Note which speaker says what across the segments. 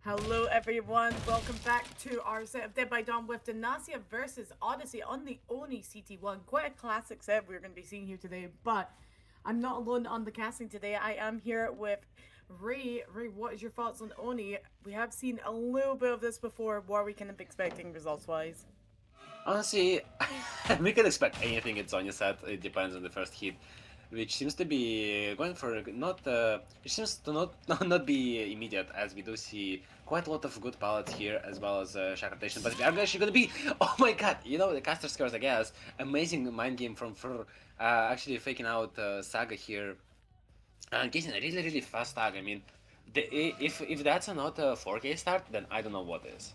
Speaker 1: Hello, everyone. Welcome back to our set of Dead by Dawn with Dinastia versus Odyssey on the Oni CT1. Quite a classic set we're going to be seeing here today, but I'm not alone on the casting today. I am here with Ray. Ray, what is your thoughts on Oni? We have seen a little bit of this before. What are we kind of expecting results wise?
Speaker 2: Honestly, we can expect anything it's on your set. It depends on the first hit, which seems to be going for not. It seems to not be immediate, as we do see quite a lot of good palettes here, as well as shock rotation. But we are actually gonna be. Oh my god! You know the caster scores, I guess. Amazing mind game from Fur. Actually faking out Saga here and getting a really fast tag. I mean, if that's not a 4K start, then I don't know what is.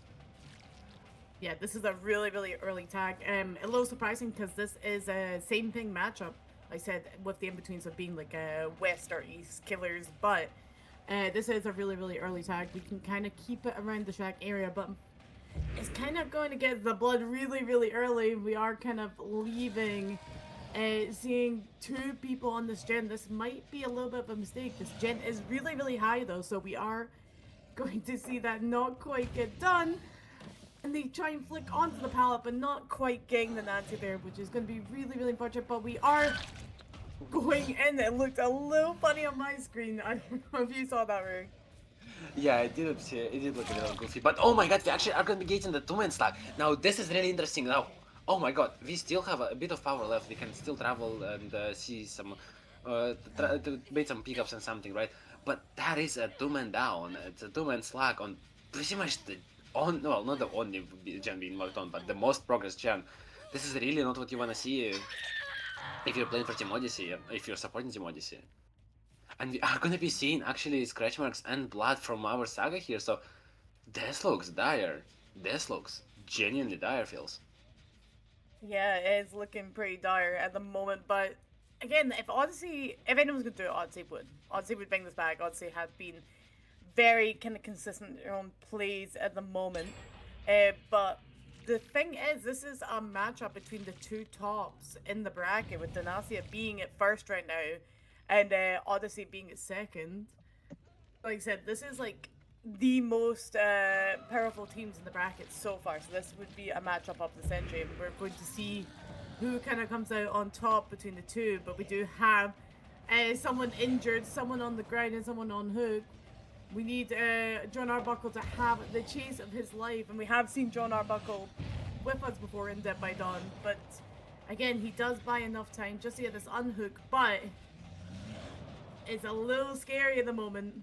Speaker 1: Yeah, this is a really early tag. A little surprising because this is a same thing matchup. Like I said, with the in betweens of being like West or East killers, but this is a really early tag. We can kind of keep it around the shack area, but it's kind of going to get the blood really early. We are kind of leaving. Seeing two people on this gen, this might be a little bit of a mistake. This gen is really high though, so we are going to see that not quite get done. And they try and flick onto the pallet, but not quite getting the Nancy there, which is going to be really unfortunate. But we are going in. It looked a little funny on my screen. I don't know if you saw that, Ray.
Speaker 2: Yeah, it did look a little goofy, but oh my god, we actually are gonna be getting the two-man stack. Now this is really interesting. Now, oh my god, we still have a bit of power left. We can still travel and see some, to make some pickups and something, right? But that is a two-man down. It's a two-man slack on pretty much the well, not the only gen being worked on, but the most progress gen. This is really not what you wanna see if you're playing for Team Odyssey, if you're supporting Team Odyssey. And we are gonna be seeing actually scratch marks and blood from our Saga here, so this looks dire. This looks genuinely dire, feels.
Speaker 1: Yeah, it is looking pretty dire at the moment, but again, if anyone's going to do it, Odyssey would. Odyssey would bring this back. Odyssey has been very kind of consistent in their own plays at the moment. But the thing is, this is a matchup between the two tops in the bracket, with Dinastia being at first right now and Odyssey being at second. Like I said, this is like the most powerful teams in the bracket so far. So this would be a matchup of the century, and we're going to see who kind of comes out on top between the two. But we do have someone injured, someone on the ground, and someone on hook. We need John Arbuckle to have the chase of his life, and we have seen John Arbuckle with us before in Dead by Dawn. But again, he does buy enough time just to get this unhook, but it's a little scary at the moment.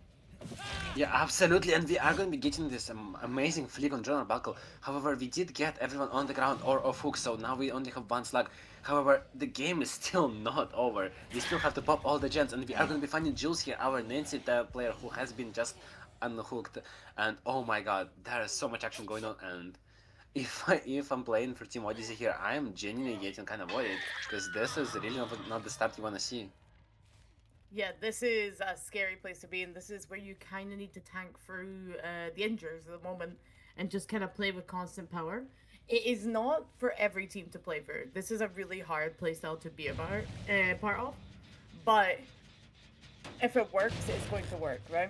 Speaker 2: Yeah, absolutely, and we are going to be getting this amazing flick on Jonah Buckle. However, we did get everyone on the ground or off hook, so now we only have one slug. However, the game is still not over. We still have to pop all the gens, and we are going to be finding Jules here, our Nancy player who has been just unhooked. And oh my god, there is so much action going on, and if I'm playing for Team Odyssey here, I am genuinely getting kind of worried, because this is really not the start you want to see.
Speaker 1: Yeah, this is a scary place to be, and this is where you kind of need to tank through the injuries at the moment and just kind of play with constant power. It is not for every team to play for. This is a really hard playstyle to be a part of, but if it works, it's going to work, right?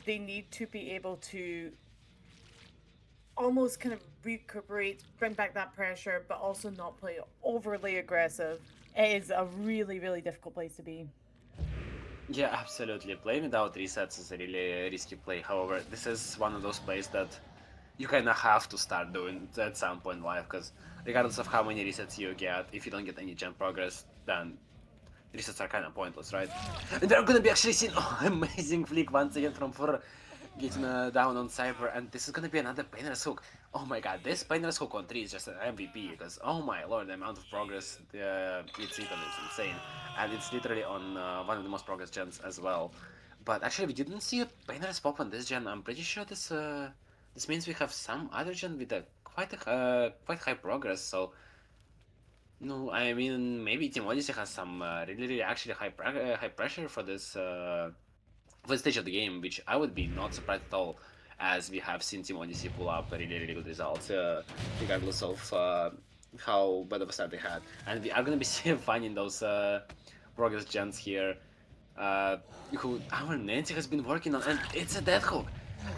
Speaker 1: They need to be able to almost kind of recuperate, bring back that pressure, but also not play overly aggressive. It is a really difficult place to be.
Speaker 2: Yeah, absolutely. Playing without resets is a really risky play. However, this is one of those plays that you kind of have to start doing at some point in life, because regardless of how many resets you get, if you don't get any jump progress, then resets are kind of pointless, right? And they're gonna be actually seeing amazing flick once again from Fur getting down on Cyber, and this is gonna be another Painter's Hook. Oh my god, this Painter's Hook on 3 is just an MVP, because oh my lord, the amount of progress it's eaten is insane. And it's literally on one of the most progress gens as well. But actually, we didn't see a Painter's Pop on this gen. I'm pretty sure this means we have some other gen with a quite high progress, so no, I mean, maybe Team Odyssey has some really actually high pressure for this first stage of the game, which I would be not surprised at all, as we have seen Team Odyssey pull up really good results, regardless of how bad of a start they had. And we are gonna be finding those progress gens here, who our Nancy has been working on, and it's a dead hook.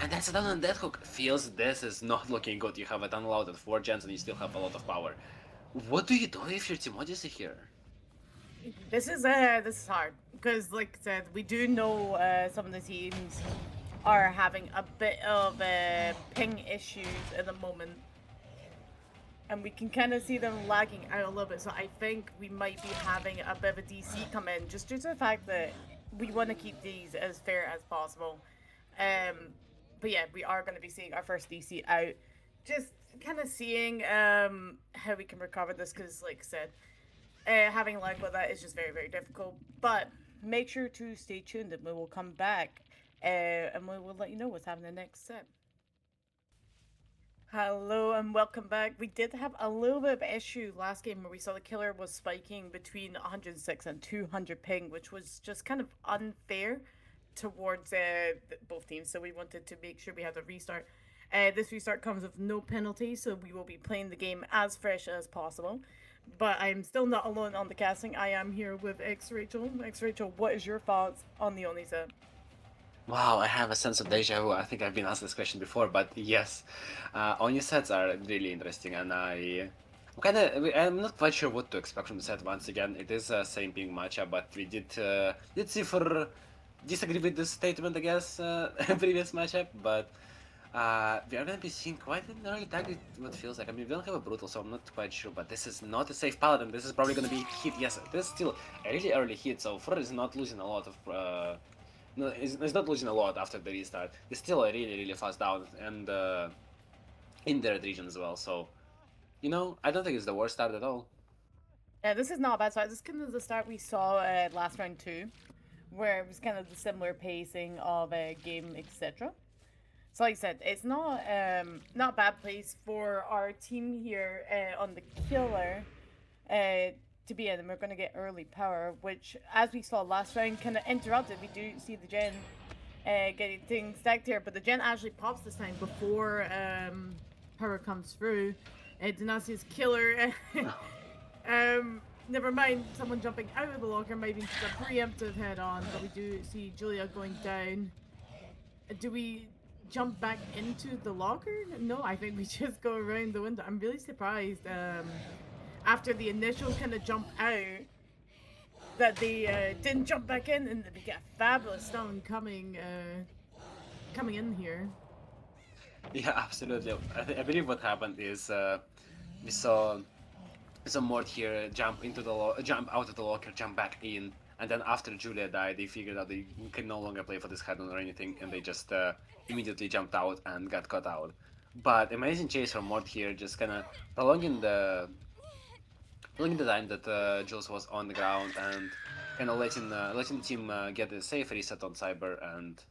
Speaker 2: And that's down on that hook. Feels this is not looking good. You have it unloaded 4 gens and you still have a lot of power. What do you do if you're Team Odyssey here?
Speaker 1: This is hard because, like I said, we do know some of the teams are having a bit of ping issues at the moment, and we can kind of see them lagging out a little bit. So I think we might be having a bit of a DC come in just due to the fact that we want to keep these as fair as possible. Um, but yeah, we are going to be seeing our first DC out. Just kind of seeing how we can recover this because, like I said, having lag with that is just very, very difficult. But make sure to stay tuned and we will come back and we will let you know what's happening next set. Hello and welcome back. We did have a little bit of issue last game where we saw the killer was spiking between 106 and 200 ping, which was just kind of unfair towards both teams. So we wanted to make sure we had a restart. This restart comes with no penalty, so we will be playing the game as fresh as possible. But I'm still not alone on the casting. I am here with X Rachel. X Rachel, what is your thoughts on the Oni set?
Speaker 2: Wow, I have a sense of deja vu. I think I've been asked this question before, but yes, Oni sets are really interesting, and I'm not quite sure what to expect from the set. Once again, it is a same ping matchup, but we did see for disagree with this statement, I guess, previous matchup, but we are gonna be seeing quite an early target. What feels like, I mean, we don't have a brutal, so I'm not quite sure, but this is not a safe paladin. This is probably gonna be hit. Yes, this is still a really early hit, so Fur is not losing a lot of. No, it's not losing a lot after the restart. It's still a really, really fast down, and in the red region as well. So, I don't think it's the worst start at all.
Speaker 1: Yeah, this is not a bad start. This is kind of the start we saw last round two, where it was kind of the similar pacing of a game, etc. So, like I said, it's not a bad place for our team here on the killer to be in, and we're going to get early power, which, as we saw last round, kind of interrupted. We do see the gen getting stacked here, but the gen actually pops this time before power comes through. Dinastia's killer. Never mind, someone jumping out of the locker, maybe just a preemptive head on, but we do see Julia going down. Do we jump back into the locker? No, I think we just go around the window. I'm really surprised after the initial kind of jump out that they didn't jump back in, and we get a fabulous stone coming in here.
Speaker 2: Yeah, absolutely. I believe what happened is we saw some Mort here jump out of the locker, jump back in, and then after Julia died, they figured out they can no longer play for this head-on or anything, and they just immediately jumped out and got caught out. But amazing chase from Mort here, just kind of prolonging the time that Jules was on the ground and kind of letting the team get a safe reset on Cyber and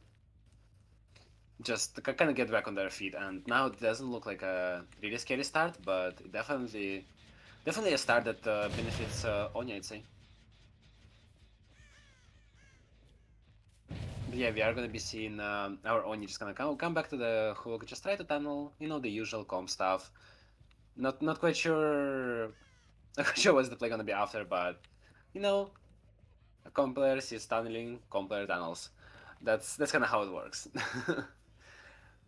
Speaker 2: just kind of get back on their feet. And now it doesn't look like a really scary start, but definitely a start that benefits Onya, I'd say. But yeah, we are gonna be seeing our Oni just gonna come back to the hook, just try to tunnel, the usual comp stuff. Not quite sure, not quite sure what's the play gonna be after, but you know, a comp player sees tunneling, comp player tunnels. That's kind of how it works.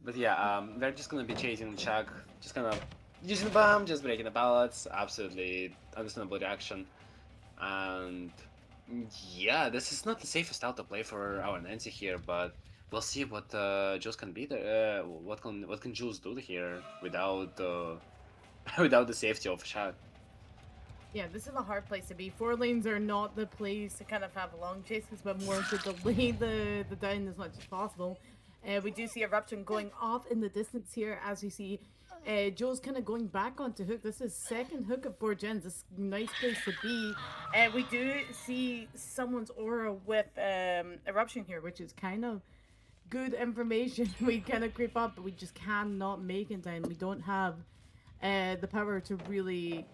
Speaker 2: But yeah, we're just gonna be chasing Chuck, just kind of using the bomb, just breaking the pallets. Absolutely understandable reaction, and yeah, this is not the safest out to play for our Nancy here, but we'll see what Jules can be there. What can Jules do here without without the safety of Chuck?
Speaker 1: Yeah, this is a hard place to be. Four lanes are not the place to kind of have long chases, but more to delay the down as much as possible. We do see Eruption going off in the distance here as we see Joe's kind of going back onto hook. This is second hook of 4 gens. This is a nice place to be. We do see someone's aura with Eruption here, which is kind of good information. We kind of creep up, but we just cannot make it down. We don't have the power to really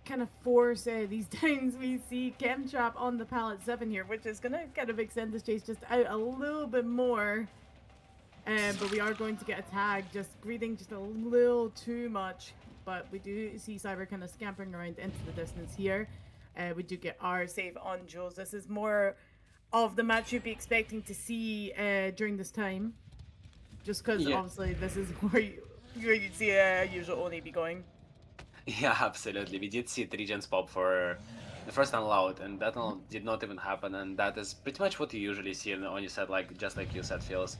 Speaker 1: kind of force these downs. We see Chemtrap on the pallet 7 here, which is going to kind of extend this chase just out a little bit more. But we are going to get a tag, just breathing just a little too much. But we do see Cyber kind of scampering around into the distance here. We do get our save on Jules. This is more of the match you'd be expecting to see during this time. just because
Speaker 2: Yeah,
Speaker 1: obviously this is where you'd see a usual Oni be going.
Speaker 2: yeah, absolutely. We did see three gens pop for the first unload, and that did not even happen, and that is pretty much what you usually see on your set, like just like you said, Phils.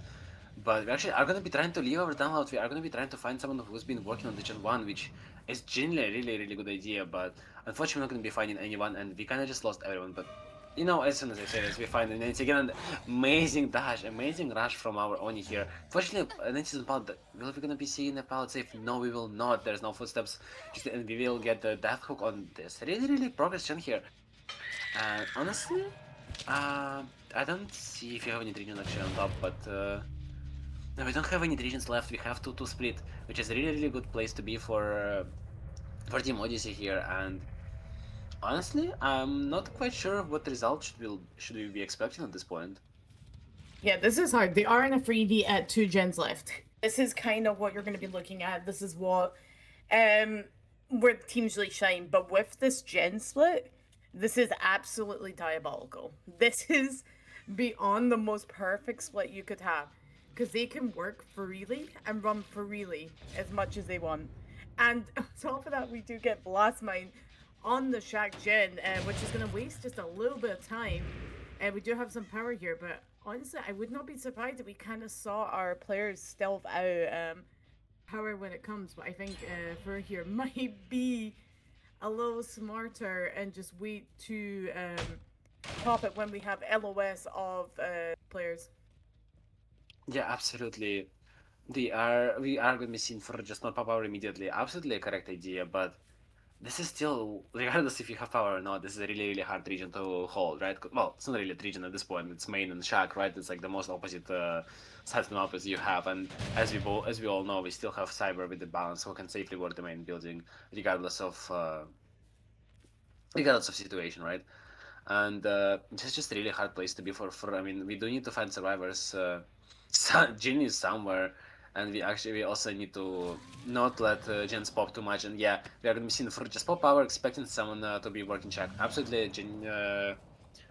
Speaker 2: But we actually are gonna be trying to leave our download. We are gonna be trying to find someone who's been working on the Gen 1, which is genuinely a really, really good idea, but unfortunately we're not gonna be finding anyone, and we kinda just lost everyone. But you know, as soon as I say this, we find Nancy again, an amazing dash, amazing rush from our Oni here. Fortunately, Nancy's on pallet. Will we gonna be seeing a pallet safe? No, we will not. There's no footsteps. Just and we will get the death hook on this. Really, really progress gen here. And honestly, I don't see if you have any regions actually on top, but no, we don't have any regions left. We have to split, which is a really, really good place to be for Team Odyssey here. And honestly, I'm not quite sure what result should we be expecting at this point.
Speaker 1: Yeah, this is hard. They are in a freebie at 2 gens left. This is kind of what you're going to be looking at. This is what um where teams really shine. But with this gen split, this is absolutely diabolical. This is beyond the most perfect split you could have. Because they can work freely and run freely as much as they want. And on top of that, we do get Blast Mine on the Shack Gen, which is going to waste just a little bit of time. We do have some power here, but honestly, I would not be surprised if we kind of saw our players stealth out power when it comes. But I think for here might be a little smarter and just wait to pop it when we have LOS of players.
Speaker 2: Yeah, absolutely. We are gonna be seen for just not pop power immediately. Absolutely a correct idea, but this is still, regardless if you have power or not, this is a really, really hard region to hold, right? Well, it's not really a region at this point. It's main and shack, right? It's like the most opposite sides of the map as you have. And as we all know, we still have Cyber with the balance who can safely work the main building, regardless of situation, right? And this is just a really hard place to be for. I mean, we do need to find survivors. Genius somewhere, and we also need to not let gens pop too much. And yeah, we are gonna be seeing for just pop power, expecting someone to be working check. Absolutely,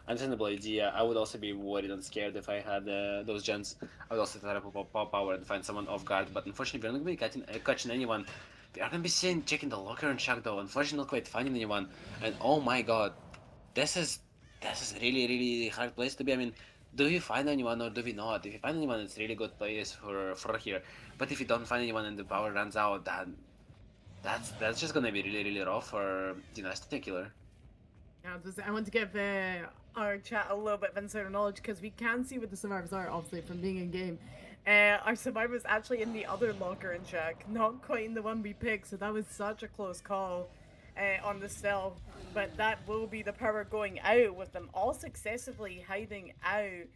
Speaker 2: understandable idea. I would also be worried and scared if I had those gens. I would also try to pop power and find someone off guard. But unfortunately, we're not gonna be catching anyone. We are gonna be seeing checking the locker and check though. Unfortunately, not quite finding anyone. And oh my god, this is this is a really really hard place to be. I mean, do we find anyone or do we not? If you find anyone, it's a really good place for here. But if you don't find anyone and the power runs out, then that's just gonna be really really rough for Dinastia Killer.
Speaker 1: Yeah, I want to give our chat a little bit of insider knowledge because we can see what the survivors are, obviously, from being in game. Our survivors actually in the other locker in check, not quite in the one we picked, so that was such a close call on the stealth. But that will be the power going out with them all successively hiding out.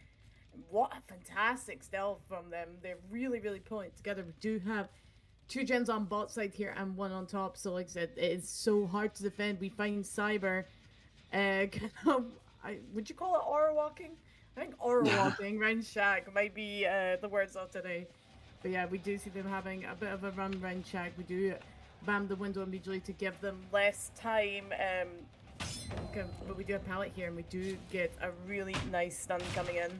Speaker 1: What a fantastic stealth from them. They're really, really pulling it together. We do have 2 gens on bot side here and one on top. So, like I said, it is so hard to defend. We find Cyber kind of, would you call it aura walking? I think aura walking around Shack might be the words of today. But yeah, we do see them having a bit of a run around Shack. We do bam the window immediately to give them less time. Okay, but we do have pallet here, and we do get a really nice stun coming in.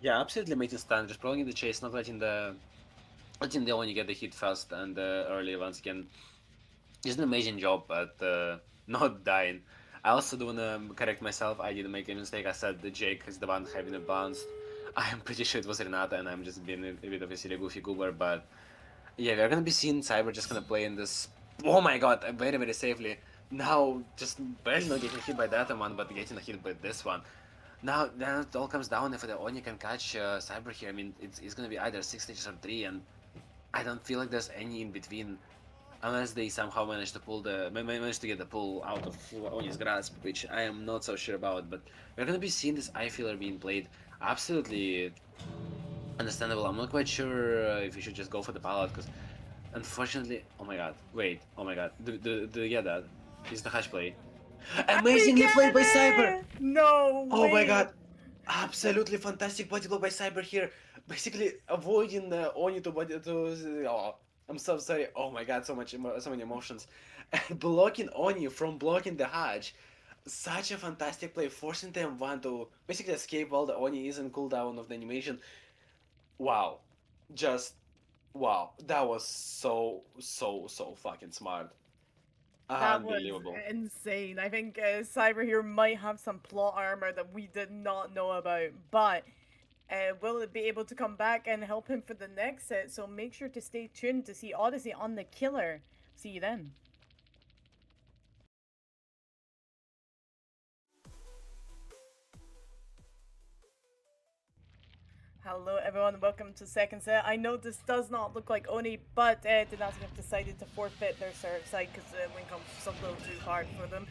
Speaker 2: Yeah, absolutely making stand, just prolonging the chase, not letting the Oni get the hit fast and early once again. He's an amazing job at not dying. I also do wanna correct myself. I didn't make a mistake. I said that Jake is the one having a bounced. I am pretty sure it was Renata, and I'm just being a bit of a silly goofy goober. But yeah, we're gonna be seeing Cyber just gonna play in this. Oh my god, very very safely. Now just barely not getting hit by that one, but getting hit by this one. Now then it all comes down if the Oni can catch Cyber here. I mean, it's gonna be either 6 stages or 3, and I don't feel like there's any in between unless they somehow manage to get the pull out of Oni's grasp, which I am not so sure about. But we're gonna be seeing this eye filler being played. Absolutely understandable. I'm not quite sure if we should just go for the pallet because, unfortunately, oh my god, wait, oh my god, do you get that? Is the hash play?
Speaker 1: We
Speaker 2: Amazingly played
Speaker 1: get
Speaker 2: by Cyber.
Speaker 1: it! No
Speaker 2: Oh my
Speaker 1: way!
Speaker 2: god, absolutely fantastic body blow by Cyber here. Basically avoiding Oni to body to. Oh, I'm so sorry. Oh my god, so many emotions. And blocking Oni from blocking the hatch. Such a fantastic play, forcing them one to basically escape while the Oni is in cooldown of the animation. Wow. Just wow, that was so fucking smart.
Speaker 1: That was
Speaker 2: Unbelievable.
Speaker 1: insane. I think Cyber here might have some plot armor that we did not know about, but will it be able to come back and help him for the next set? So make sure to stay tuned to see Odyssey on the killer. See you then. Hello everyone, welcome to second set. I know this does not look like Oni, but Dinastia have decided to forfeit their serve side because Win comes just a little too hard for them.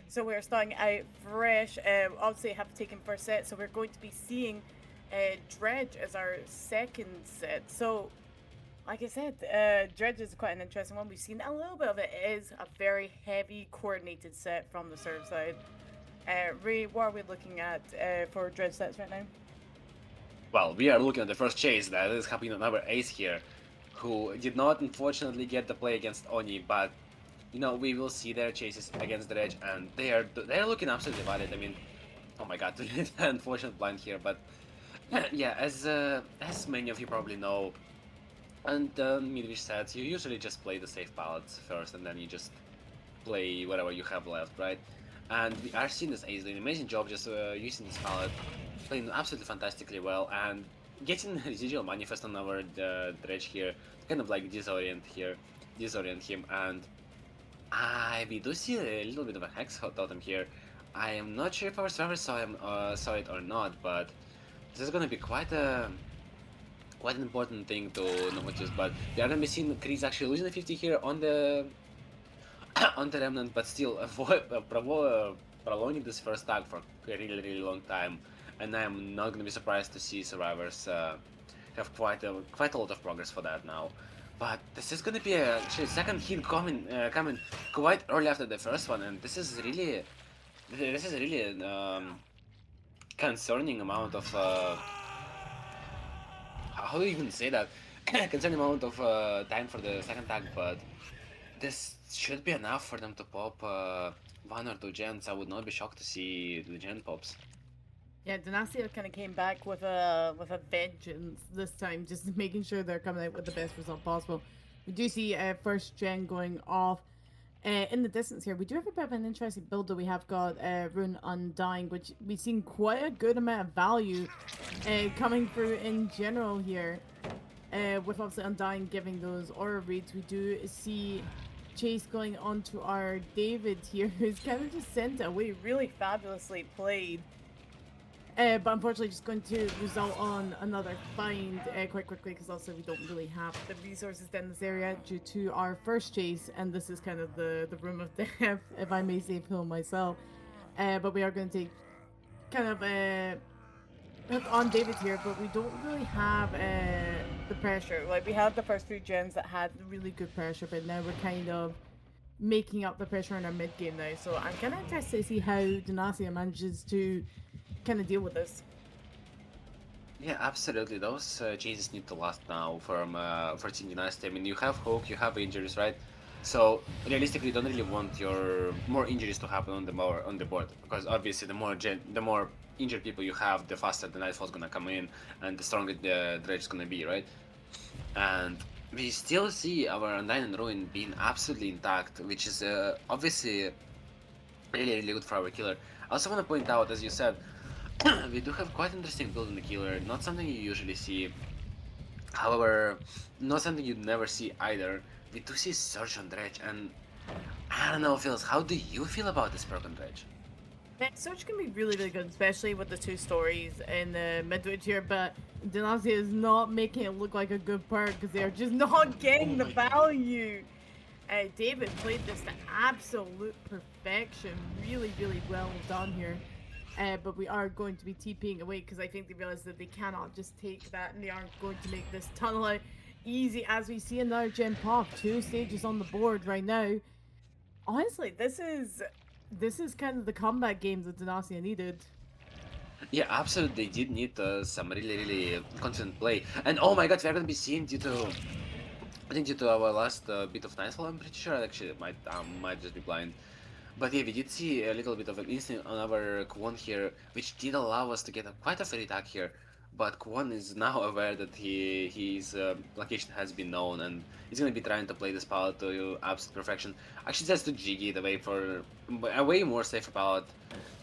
Speaker 1: So we're starting out fresh. Obviously have taken first set, so we're going to be seeing Dredge as our second set. So like I said, Dredge is quite an interesting one. We've seen a little bit of it. It is a very heavy coordinated set from the serve side. Ray, what are we looking at for Dredge sets right now?
Speaker 2: Well, we are looking at the first chase that is happening on our ace here, who did not unfortunately get the play against Oni, but you know we will see their chases against the Edge, and they are looking absolutely valid. I mean, oh my god, unfortunate blind here, but yeah, as many of you probably know, and Midwish said, you usually just play the safe palettes first, and then you just play whatever you have left, right? And we are seeing this ace doing an amazing job just using this palette, playing absolutely fantastically well, and getting residual manifest on our dredge here, kind of like disorient him, and we do see a little bit of a hex totem here. I am not sure if our server saw it or not, but this is gonna be quite an important thing to notice. But we are gonna be seeing Chris actually losing the 50 here on the on the remnant, but still prolonging this first tag for a really long time, and I am not gonna be surprised to see survivors have quite a lot of progress for that now. But this is gonna be a actually second hit coming quite early after the first one, and this is really an concerning amount of how do you even say that concerning amount of time for the second tag, but this should be enough for them to pop one or two gens. I would not be shocked to see the gen pops.
Speaker 1: Yeah, Dinastia kind of came back with a vengeance this time, just making sure they're coming out with the best result possible. We do see first gen going off. In the distance here, we do have a bit of an interesting build that we have got Rune Undying, which we've seen quite a good amount of value coming through in general here. With obviously Undying giving those aura reads, we do see Chase going on to our David here, who's kind of just sent away, really fabulously played. But unfortunately, just going to result on another find quite quickly because also we don't really have the resources in this area due to our first chase, and this is kind of the room of death, if I may say so myself. But we are going to take kind of hook on David here, but we don't really have the pressure. Like we had the first few gens that had really good pressure, but now we're kind of making up the pressure in our mid game now. So I'm kind of interested to see how Dinastia manages to kind of deal with this.
Speaker 2: Yeah, absolutely. Those chases need to last now for Team Dynasty. I mean, you have Hook, you have injuries, right? So realistically, you don't really want your more injuries to happen on the board because obviously the more injured people you have, the faster the Nightfall's gonna come in and the stronger the dredge is gonna be, right? And we still see our Undyne and Ruin being absolutely intact, which is obviously really good for our killer. I also want to point out, as you said, we do have quite interesting build in the killer, not something you usually see. However, not something you'd never see either. We do see Surge on Dredge, and I don't know, Phils, how do you feel about this perk on Dredge?
Speaker 1: Search can be really good, especially with the two stories in the midway here, but Dinastia is not making it look like a good perk because they're just not
Speaker 2: Oh
Speaker 1: getting the
Speaker 2: my god.
Speaker 1: value. David played this to absolute perfection. Really well done here. But we are going to be TPing away because I think they realize that they cannot just take that and they aren't going to make this tunnel out easy as we see another gen pop. Two stages on the board right now. Honestly, this is kind of the comeback game that Dinastia needed.
Speaker 2: Yeah, absolutely, they did need some really confident play. And oh my god, we're gonna be seeing due to I think due to our last bit of Nightfall, I'm pretty sure I actually might just be blind. But yeah, we did see a little bit of an instinct on our Kwon here, which did allow us to get quite a fair attack here. but Kwon is now aware that his location has been known, and he's gonna be trying to play this palette to absolute perfection. Actually, that's to Jiggy the way for a way more safer palette.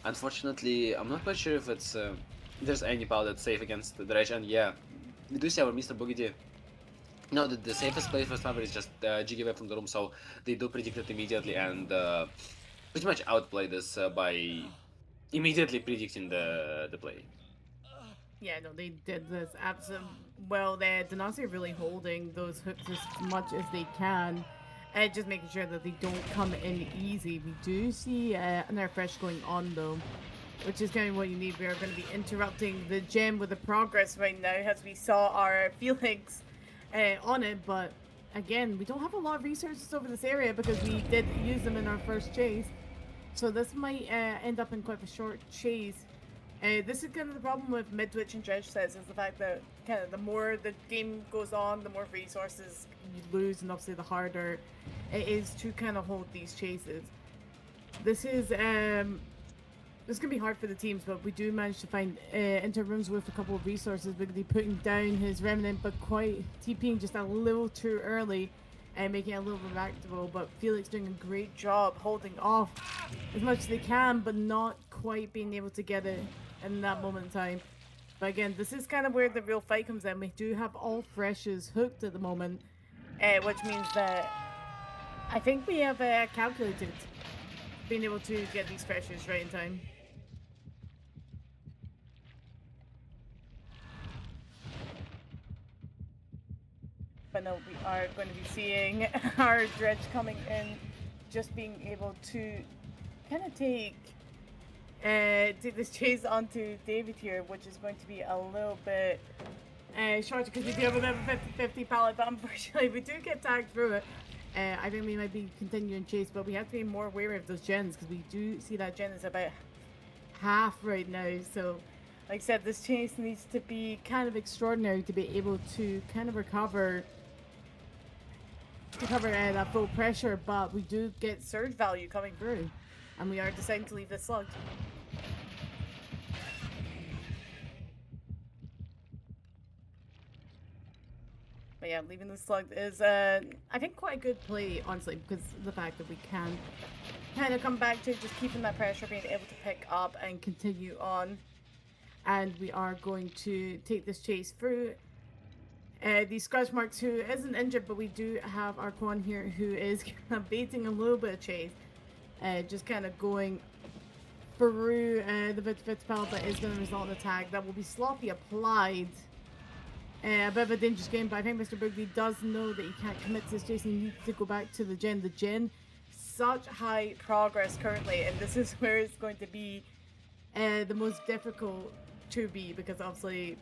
Speaker 2: Unfortunately, I'm not quite sure if it's there's any palette that's safe against the Dredge, and yeah, we do see our Mr. Boogity. No, the safest place for Sniper is just Jiggy away from the room, so they do predict it immediately and pretty much outplay this by immediately predicting the play.
Speaker 1: Yeah, no, they did this absolutely well. There, Dinastia really holding those hooks as much as they can, and just making sure that they don't come in easy. We do see another fresh going on though, which is kind of what you need. We are going to be interrupting the gem with the progress right now, as we saw our Felix on it, but. Again, we don't have a lot of resources over this area because we did use them in our first chase. So this might end up in quite a short chase. This is kind of the problem with mid-twitch and dredge sets is the fact that kind of the more the game goes on, the more resources you lose, and obviously the harder it is to kind of hold these chases. This is this can be hard for the teams, but we do manage to find enter rooms with a couple of resources. Bigly putting down his remnant, but quite TPing just a little too early and making it a little reactable. But Felix doing a great job holding off as much as they can, but not quite being able to get it in that moment in time. But again, this is kind of where the real fight comes in. We do have all freshes hooked at the moment, which means that I think we have calculated being able to get these freshes right in time. But no, we are going to be seeing our dredge coming in, just being able to kind of take this chase onto David here, which is going to be a little bit shorter because we do have a bit of a 50-50 pallet, but unfortunately we do get tagged through it. I think we might be continuing chase, but we have to be more wary of those gens because we do see that gen is about half right now. So, like I said, this chase needs to be kind of extraordinary to be able to kind of recover that full pressure, but we do get surge value coming through, and we are deciding to leave this slugged. But yeah, leaving the slugged is, I think, quite a good play, honestly, because of the fact that we can kind of come back to just keeping that pressure, being able to pick up and continue on. And we are going to take this chase through. The Scratch Marks, who isn't injured, but we do have our Quan here who is kind of baiting a little bit of chase. Just kind of going through the Vit spell that is going to result in a tag that will be sloppy applied. A bit of a dangerous game, but I think Mr. Bigley does know that he can't commit to this chase and he needs to go back to the gen. The gen, such high progress currently, and this is where it's going to be the most difficult to be, because obviously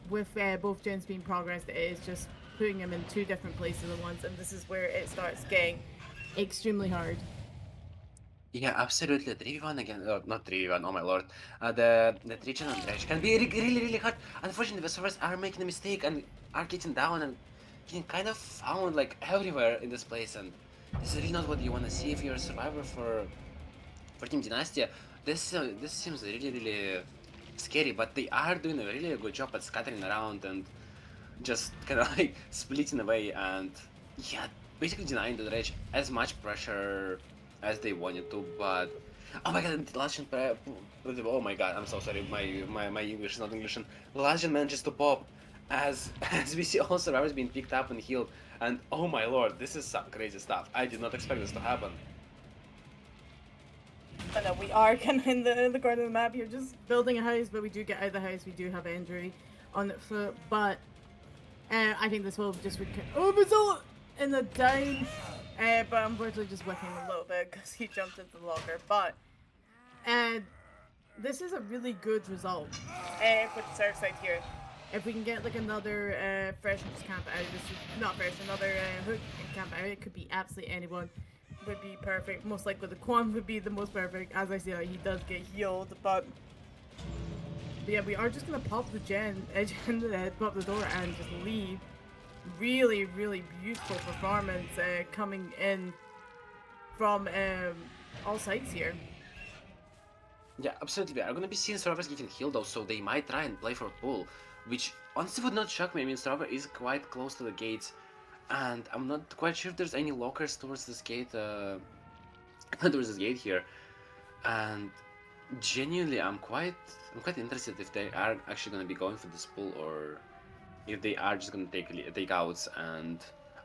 Speaker 1: with both gens being progressed, it is just putting them in two different places at once, and this is where it starts getting extremely hard.
Speaker 2: Yeah, absolutely. 3v1 again. Not 3v1, oh my lord. The Triton and Dredge can be really hard. Unfortunately, the servers are making a mistake and are getting down and getting kind of found like everywhere in this place. And this is really not what you want to see if you're a survivor for Team Dynastia. This seems really scary, but they are doing a really good job at scattering around and just kind of like splitting away and yeah, basically denying the Dredge as much pressure as they wanted to, but oh my god, oh my god, I'm so sorry, my English is not English. And Legend manages to pop as as we see all survivors being picked up and healed, and oh my lord, this is some crazy stuff. I did not expect this to happen.
Speaker 1: I know we are kind of in the corner of the map here, just building a house, but we do get out of the house. We do have injury on the foot, but I think this will just oh, Basil in the down. But unfortunately just whiffing a little bit because he jumped into the locker. But this is a really good result with the serve side here. If we can get like another fresh and just camp out, this is not fresh, another hook and camp out, it could be absolutely anyone. Would be perfect. Most likely the Quan would be the most perfect. As I say, like, he does get healed, but yeah, we are just gonna pop the gen, edge into the head, pop the door, and just leave. Really beautiful performance coming in from all sides here.
Speaker 2: Yeah, absolutely. We are gonna be seeing survivors getting healed though, so they might try and play for pull. which honestly would not shock me. I mean, Survivor is quite close to the gates, and I'm not quite sure if there's any lockers towards this gate, towards this gate here. And genuinely, I'm quite interested if they are actually going to be going for this pull or if they are just going to take outs. And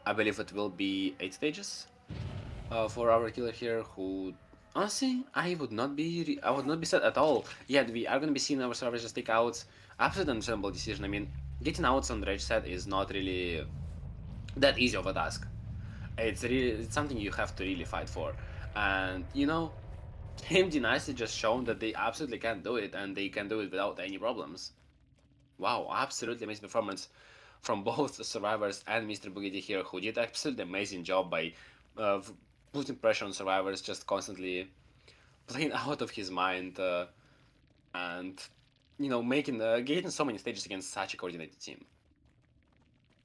Speaker 2: I believe it will be 8 stages for our killer here, who honestly I would not be sad at all. Yeah, we are gonna be seeing our survivors just take outs. Absolutely understandable decision. I mean, getting outs on the Rage set is not really that easy of a task. It's something you have to really fight for. And Team Dynasty just shown that they absolutely can do it, and they can do it without any problems. Wow, absolutely amazing performance from both the survivors and Mr. Bugatti here, who did absolutely amazing job by uh, putting pressure on survivors, just constantly playing out of his mind, and making getting so many stages against such a coordinated team.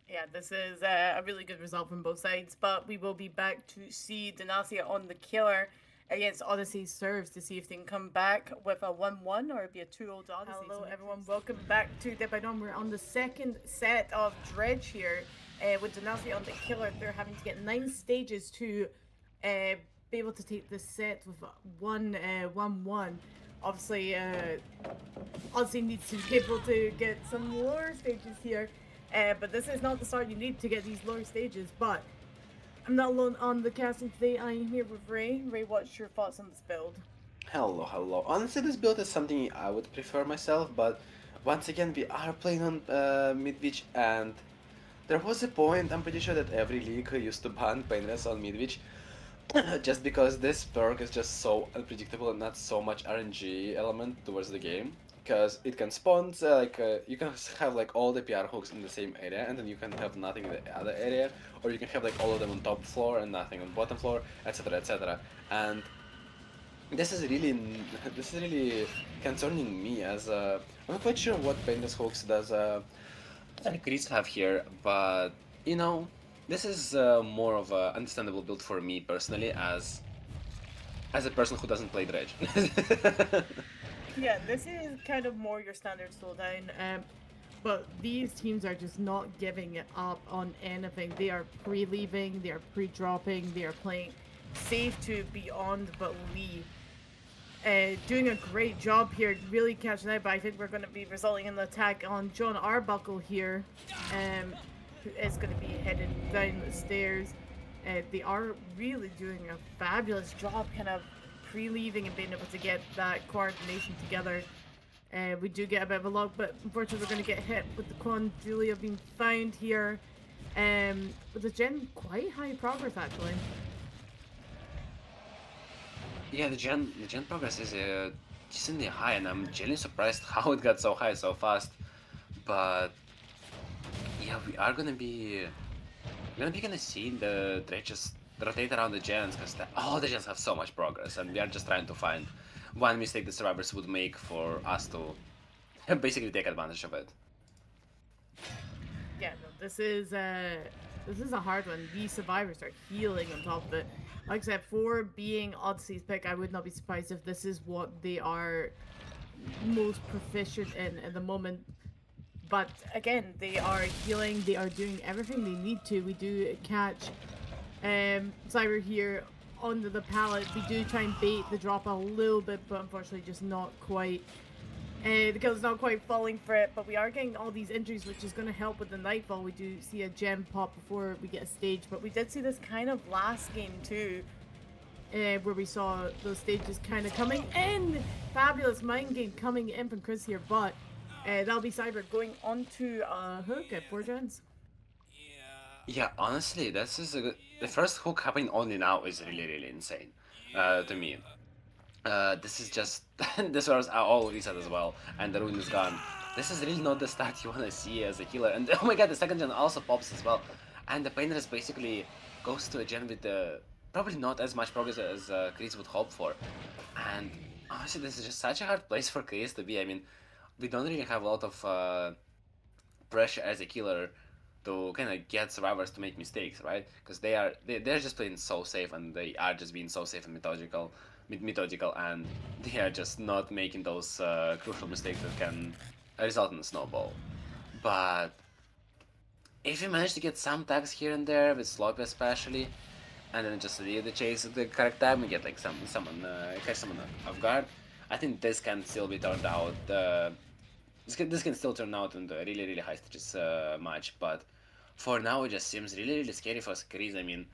Speaker 1: Yeah, this is a really good result from both sides, but we will be back to see Dinastia on the killer against Odyssey's serves to see if they can come back with a 1-1 or be a 2-0 to Odyssey. Hello, everyone. Welcome back to Dead by Dawn. We're on the second set of Dredge here with Dinastia on the killer. They're having to get 9 stages to be able to take this set with 1-1. Obviously, Odyssey needs to be able to get some lower stages here. But this is not the start you need to get these lower stages. But I'm not alone on the casting today. I am here with Ray. Ray, what's your thoughts on this build?
Speaker 2: Hello, hello. Honestly, this build is something I would prefer myself, but once again, we are playing on Midwich, and there was a point, I'm pretty sure that every league used to ban Painless on Midwich, just because this perk is just so unpredictable and not so much RNG element towards the game. Because it can spawn, you can have like all the PR hooks in the same area, and then you can have nothing in the other area, or you can have like all of them on top floor and nothing on bottom floor, etc., etc. And this is really this is really concerning me as I'm not quite sure what Painless hooks does Chris have here, but you know, this is more of a understandable build for me personally as a person who doesn't play Dredge.
Speaker 1: Yeah, this is kind of more your standard slowdown. But these teams are just not giving it up on anything. They are pre-leaving, they are pre-dropping, they are playing safe to beyond belief. Doing a great job here, really catching out. But I think we're going to be resulting in the attack on John Arbuckle here, who is going to be headed down the stairs. They are really doing a fabulous job, kind of pre-leaving and being able to get that coordination together. We do get a bit of a log, but unfortunately we're going to get hit with the Quan Julia being found here. With the gen, quite high progress actually.
Speaker 2: Yeah, the gen progress is decently high, and I'm genuinely surprised how it got so high so fast. But yeah, we're gonna see the dredges rotate around the gens because all the gens have so much progress, and we are just trying to find one mistake the survivors would make for us to basically take advantage of it.
Speaker 1: Yeah, no, this is a hard one. These survivors are healing on top of it. Like I said, for being Odyssey's pick, I would not be surprised if this is what they are most proficient in the moment. But again, they are healing. They are doing everything they need to. We do catch Cyber here onto the pallet. We do try and bait the drop a little bit, but unfortunately, just not quite. The kill's not quite falling for it, but we are getting all these injuries, which is going to help with the Nightfall. We do see a gem pop before we get a stage, but we did see this kind of last game too, where we saw those stages kind of coming in. Fabulous mind game coming in from Chris here, but that'll be Cyber going onto a hook at 4 gens.
Speaker 2: Yeah, honestly, the first hook happening only now is really really insane to me. This is just this was all reset as well, and the rune is gone. This is really not the start you wanna see as a healer. And oh my god, the second gen also pops as well, and the painter basically goes to a gen with probably not as much progress as Chris would hope for. And honestly, this is just such a hard place for Chris to be. I mean, we don't really have a lot of pressure as a killer to kind of get survivors to make mistakes, right? Because they're just playing so safe, and they are just being so safe and methodical, and they are just not making those crucial mistakes that can result in a snowball. But if you manage to get some tags here and there, with Sloppy especially, and then just leave the chase at the correct time and get like catch someone off guard, I think this can still be turned out. This can still turn out into a really really high stages match, but for now it just seems really really scary for Skrees. I mean,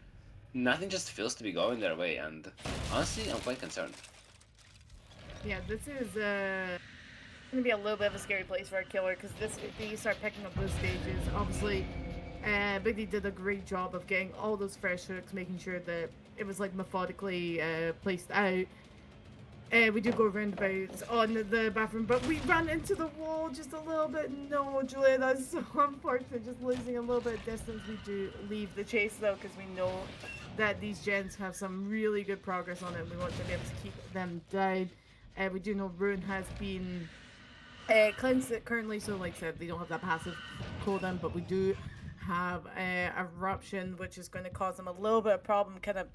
Speaker 2: nothing just feels to be going their way, and honestly, I'm quite concerned.
Speaker 1: Yeah, this is gonna be a little bit of a scary place for a killer because this they start picking up those stages. Obviously, Big D did a great job of getting all those fresh hooks, making sure that it was like methodically placed out. We do go roundabouts on the bathroom, but we ran into the wall just a little bit. No, Julia, that's so unfortunate. Just losing a little bit of distance. We do leave the chase though, because we know that these gens have some really good progress on it. We want to be able to keep them down. We do know Ruin has been cleansed it currently, so like I said, they don't have that passive cooldown, but we do have eruption, which is going to cause them a little bit of problem, kind of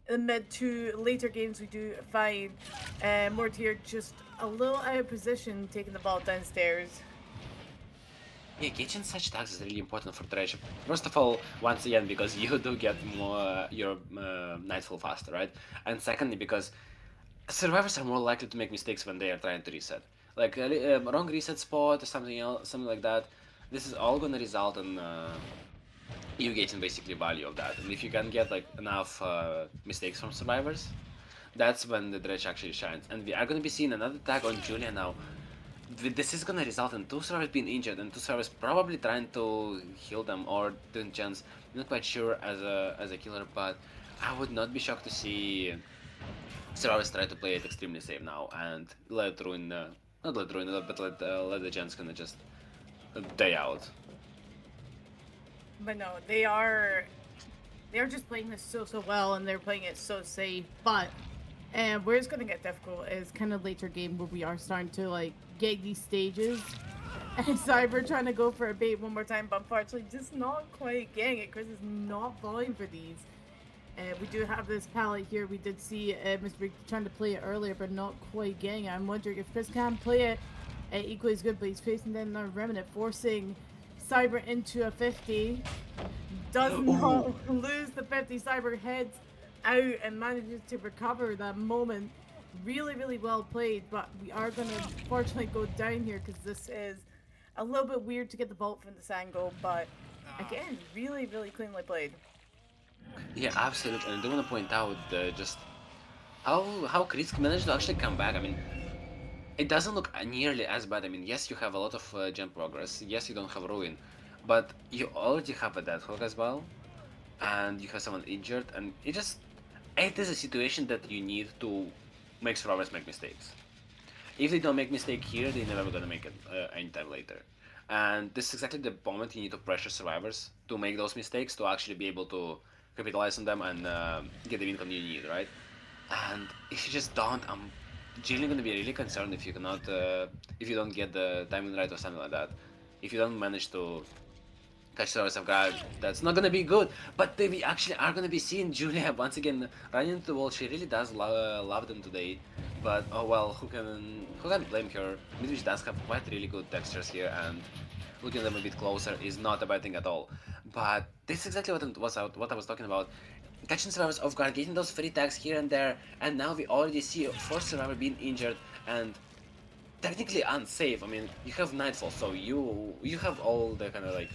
Speaker 1: in the mid to later games. We do find Mortier just a little out of position, taking the ball downstairs.
Speaker 2: Yeah, getting such tags is really important for Dredge. First of all, once again, because you do get more your Nightfall faster, right? And secondly, because survivors are more likely to make mistakes when they are trying to reset. Like a wrong reset spot or something else, something like that. This is all gonna result in you getting basically value of that. And if you can get like enough mistakes from survivors, that's when the dredge actually shines. And we are gonna be seeing another tag on Julia now. This is gonna result in two survivors being injured and two survivors probably trying to heal them or doing chance. Not quite sure as a killer, but I would not be shocked to see survivors try to play it extremely safe now and let ruin, not let ruin, but let the gens gonna just die out.
Speaker 1: But no, they're just playing this so well, and they're playing it so safe. But where it's gonna get difficult is kind of later game where we are starting to like get these stages. And Cyber trying to go for a bait one more time, but unfortunately just not quite getting it. Chris is not falling for these. We do have this palette here. We did see Mr. Big trying to play it earlier, but not quite getting it. I'm wondering if Chris can play it equally as good, but he's facing down another remnant, forcing Cyber into a 50. Does not lose the 50. Cyber heads out and manages to recover that moment. Really, really well played, but we are going to unfortunately go down here because this is a little bit weird to get the vault from this angle, but again, really, really cleanly played.
Speaker 2: Yeah, absolutely. And I do want to point out just how Krisk managed to actually come back. I mean, it doesn't look nearly as bad. I mean, yes, you have a lot of gem progress. Yes, you don't have ruin, but you already have a death hook as well, and you have someone injured, and it is a situation that you need to make survivors make mistakes. If they don't make mistake here, they're never gonna make it anytime later. And this is exactly the moment you need to pressure survivors to make those mistakes to actually be able to capitalize on them and get the income you need, right? And if you just don't, I'm genuinely gonna be really concerned if you cannot, if you don't get the timing right or something like that. If you don't manage to catch survivors off guard, that's not gonna be good. But we actually are gonna be seeing Julia once again running into the wall. She really does love them today. But oh well, who can blame her? Midwich does have quite really good textures here, and looking at them a bit closer is not a bad thing at all. But this is exactly what I was talking about. Catching survivors off guard, getting those free tags here and there, and now we already see a fourth survivor being injured and technically unsafe. I mean, you have Nightfall, so you have all the kind of like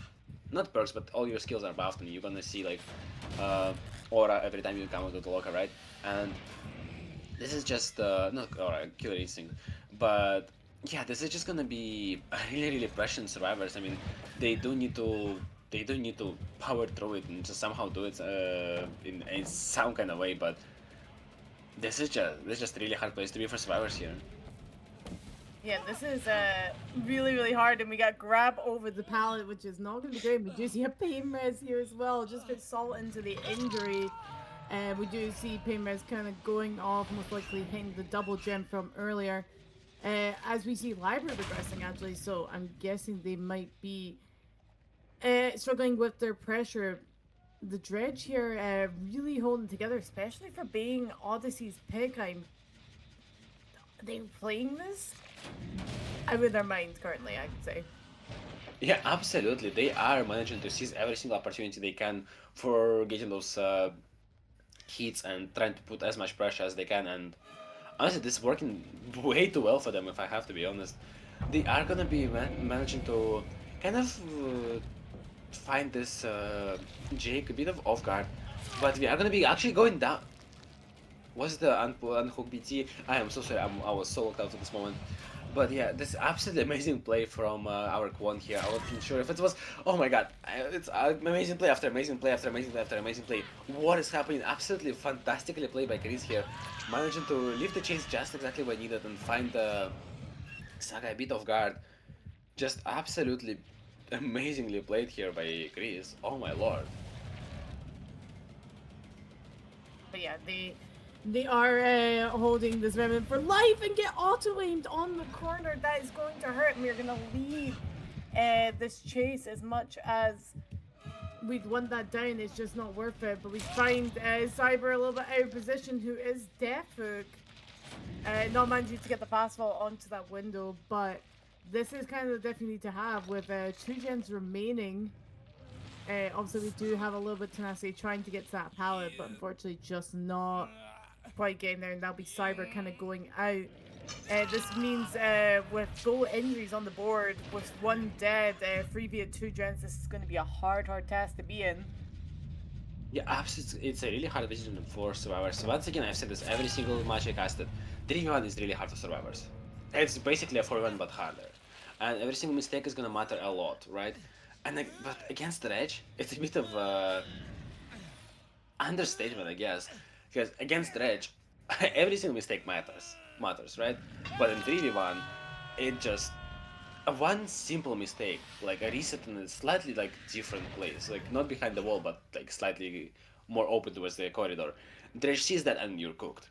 Speaker 2: not perks, but all your skills are buffed, and you're gonna see like aura every time you come out of the locker, right? And this is just not aura, killer instinct, but yeah, this is just gonna be really really pressuring survivors. I mean, they do need to they do need to power through it and just somehow do it in some kind of way, but this is just a really hard place to be for survivors here.
Speaker 1: Yeah, this is really, really hard, and we got grab over the pallet, which is not going to be great. We do see a pain res here as well, just bit salt into the injury. And we do see pain res kind of going off, most likely hitting the double gem from earlier. As we see library progressing, actually, so I'm guessing they might be struggling with their pressure. The dredge here really holding together, especially for being Odyssey's pick. Are they playing this? I'm in their minds currently, I could say.
Speaker 2: Yeah, absolutely. They are managing to seize every single opportunity they can for getting those hits and trying to put as much pressure as they can. And honestly, this is working way too well for them, if I have to be honest. They are gonna be managing to kind of find this Jake a bit of off guard, but we are gonna be actually going down. Was the unhook BT? I am so sorry, I was so locked out at this moment. But yeah, this absolutely amazing play from our Kwon here. I wasn't sure if it was. Oh my god, it's amazing play after amazing play after amazing play after amazing play. What is happening? Absolutely fantastically played by Chris here, managing to leave the chase just exactly when needed and find Saga a bit off guard. Just absolutely amazingly played here by Chris. Oh my lord.
Speaker 1: But yeah, they are holding this women for life and get auto aimed on the corner. That is going to hurt. And we're gonna leave this chase as much as we'd want that down. It's just not worth it. But we find Cyber a little bit out of position, who is Death Hook. Not managing to get the fastball onto that window, but this is kind of the diff you need to have with 2 gens remaining. Obviously, we do have a little bit of tenacity trying to get to that pallet, but unfortunately, just not quite getting there. And that'll be Cyber kind of going out. This means with goal injuries on the board, with one dead, 3v2 gens, this is going to be a hard task to be in.
Speaker 2: Yeah, absolutely. It's a really hard decision for survivors. So once again, I've said this every single match I casted. 3v1 is really hard for survivors. It's basically a 4v1 but harder. And every single mistake is gonna matter a lot, right? And but against the Edge, it's a bit of understatement, I guess. Because against the Edge, every single mistake matters, right? But in 3v1, it just one simple mistake, like a reset in a slightly like different place, like not behind the wall, but like slightly more open towards the corridor. Dredge sees that and you're cooked.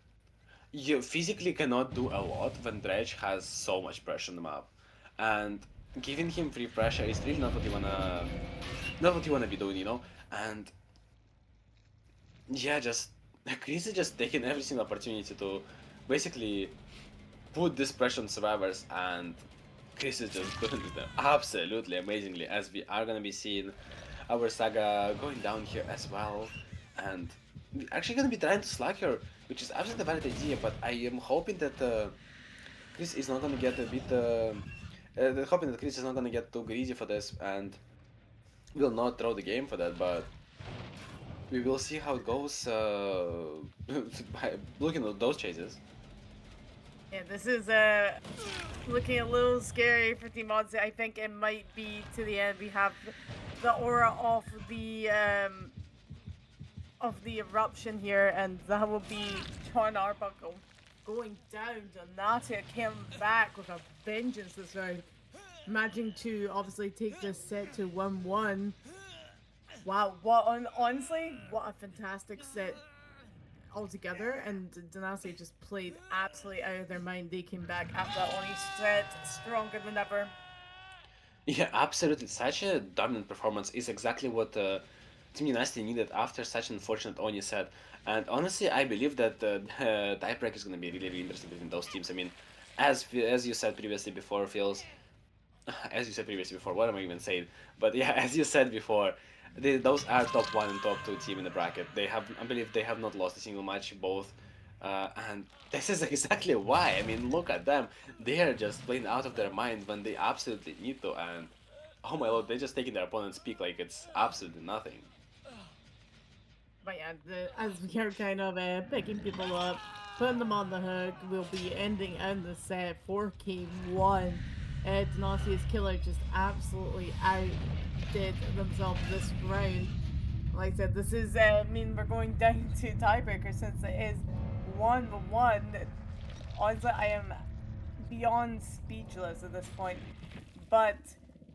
Speaker 2: You physically cannot do a lot when Dredge has so much pressure on the map, and giving him free pressure is really not what you wanna be doing, you know. And yeah, just Chris is just taking every single opportunity to basically put this pressure on survivors, and Chris is just doing it absolutely amazingly, as we are gonna be seeing our saga going down here as well. And we're actually gonna be trying to slack her, which is absolutely a valid idea, but I am hoping that Chris is not gonna get a bit hoping that Chris is not gonna get too greedy for this and will not throw the game for that, but we will see how it goes by looking at those chases.
Speaker 1: Yeah, this is looking a little scary for Team Odyssey. I think it might be to the end. We have the aura of the eruption here, and that will be John Arbuckle going down. Dinastia came back with a vengeance this round, managing to obviously take this set to 1-1. Wow, honestly, what a fantastic set altogether, and Dinastia just played absolutely out of their mind. They came back after that only set stronger than ever.
Speaker 2: Yeah, absolutely. Such a dominant performance is exactly what Team Dynasty needed after such an unfortunate Oni set. And honestly, I believe that the tiebreak is going to be really, really interesting between those teams. I mean, as you said previously before, Phils, as you said previously before, what am I even saying? But yeah, as you said before, those are top one and top two team in the bracket. They have, I believe, they have not lost a single match both, and this is exactly why. I mean, look at them; they are just playing out of their mind when they absolutely need to. And oh my lord, they're just taking their opponent's pick like it's absolutely nothing.
Speaker 1: But yeah, as we are kind of picking people up, putting them on the hook, we'll be ending in the set 4K1. Denastia's killer just absolutely outdid themselves this round. Like I said, this is, I mean, we're going down to tiebreaker since it is 1-1. Honestly, I am beyond speechless at this point. But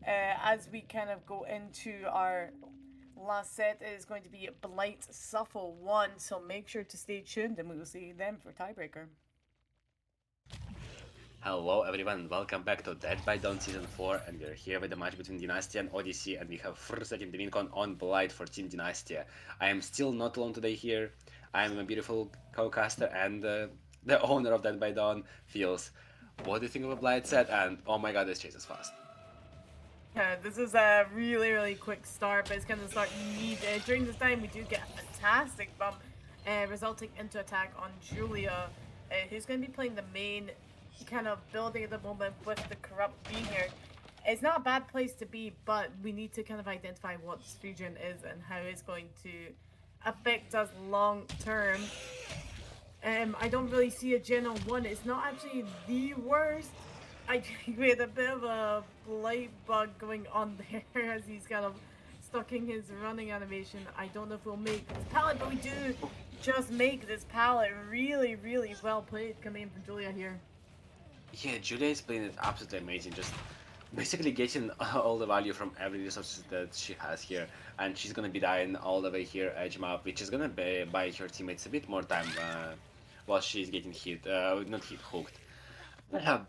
Speaker 1: as we kind of go into our last set, it is going to be Blight Suffle 1, so make sure to stay tuned and we will see them for tiebreaker.
Speaker 2: Hello everyone, welcome back to Dead by Dawn Season 4, and we're here with the match between Dinastia and Odyssey, and we have first second Divincon on Blight for Team Dinastia. I am still not alone today here. I am a beautiful co-caster and the owner of Dead by Dawn, Feels. What do you think of a Blight set? And oh my god, this chase is fast.
Speaker 1: This is a really, really quick start, but it's going to start need. During this time, we do get a fantastic bump, resulting into attack on Julia, who's going to be playing the main kind of building at the moment with the corrupt being here. It's not a bad place to be, but we need to kind of identify what this region is and how it's going to affect us long term. I don't really see a Gen on one. It's not actually the worst. I think we had a bit of a blight bug going on there as he's kind of stucking his running animation. I don't know if we'll make this palette, but we do just make this palette really, really well played coming in from Julia here.
Speaker 2: Yeah, Julia is playing it absolutely amazing. Just basically getting all the value from every resources that she has here, and she's gonna be dying all the way here edge map, which is gonna buy her teammates a bit more time while she's getting hit, not hit, hooked.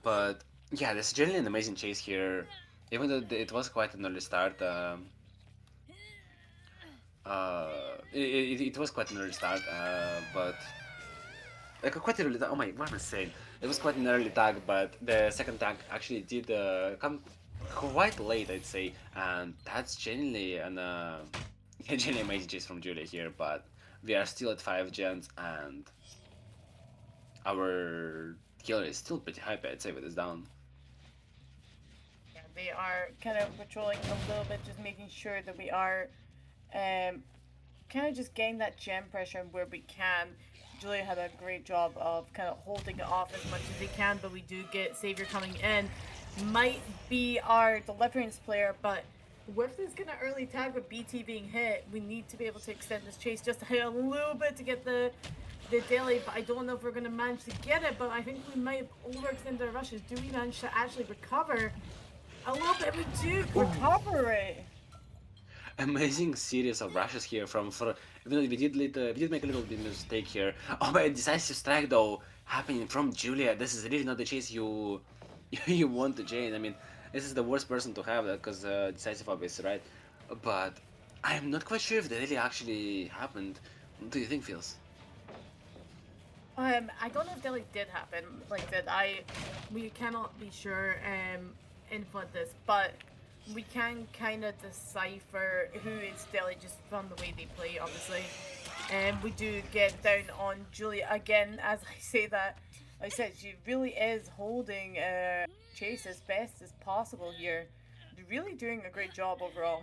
Speaker 2: But yeah, there's generally an amazing chase here, even though it was quite an early start. It was quite an early start, but like quite an early. Oh my, what am I saying? It was quite an early tag, but the second tag actually did come quite late, I'd say, and that's genuinely an genuinely amazing chase from Julia here. But we are still at 5 gens, and our killer is still pretty hype, I'd say, with this down.
Speaker 1: Yeah, they are kind of patrolling a little bit, just making sure that we are um, kind of just getting that gem pressure where we can. Julia had a great job of kind of holding it off as much as they can, but we do get Savior coming in. Might be our deliverance player, but with this kind of early tag with BT being hit, we need to be able to extend this chase just a little bit to get the daily, but I don't know if we're going to manage to get it, but I think we might have overextended our rushes. Do we manage to actually recover a little bit? We do recover it.
Speaker 2: Amazing series of rushes here from for even though we did make a little bit of mistake here. Oh, but a decisive strike though happening from Julia. This is really not the chase you you want to Jane. I mean, this is the worst person to have that because decisive obviously, right? But I am not quite sure if that really actually happened. What do you think, feels?
Speaker 1: I don't know if Delhi did happen like that. We cannot be sure in for this, but we can kind of decipher who is Delhi just from the way they play, obviously. And we do get down on Julia again. As I say that, like I said, she really is holding Chase as best as possible here. Really doing a great job overall.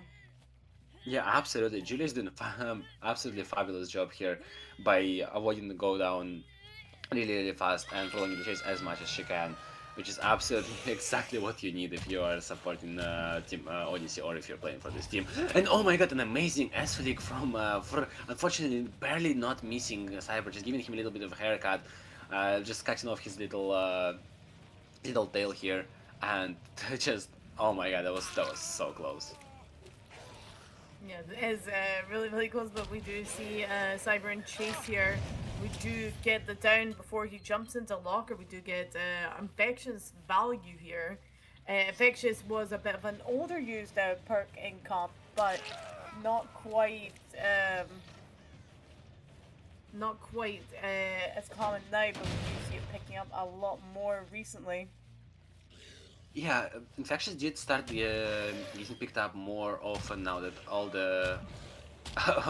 Speaker 2: Yeah, absolutely. Julia's doing a absolutely fabulous job here by avoiding the go down really, really fast and following the chase as much as she can, which is absolutely exactly what you need if you are supporting Team Odyssey or if you're playing for this team. And oh my god, an amazing S flick from, for unfortunately barely not missing Cyber, just giving him a little bit of a haircut, just cutting off his little tail here, and just oh my god, that was so close.
Speaker 1: Yeah, it is really, really close, but we do see Cyber and Chase here. We do get the down before he jumps into locker. We do get Infectious value here. Infectious was a bit of an older used perk in comp, but not quite, um, not quite as common now. But we do see it picking up a lot more recently.
Speaker 2: Yeah, Infectious did start getting picked up more often now that all the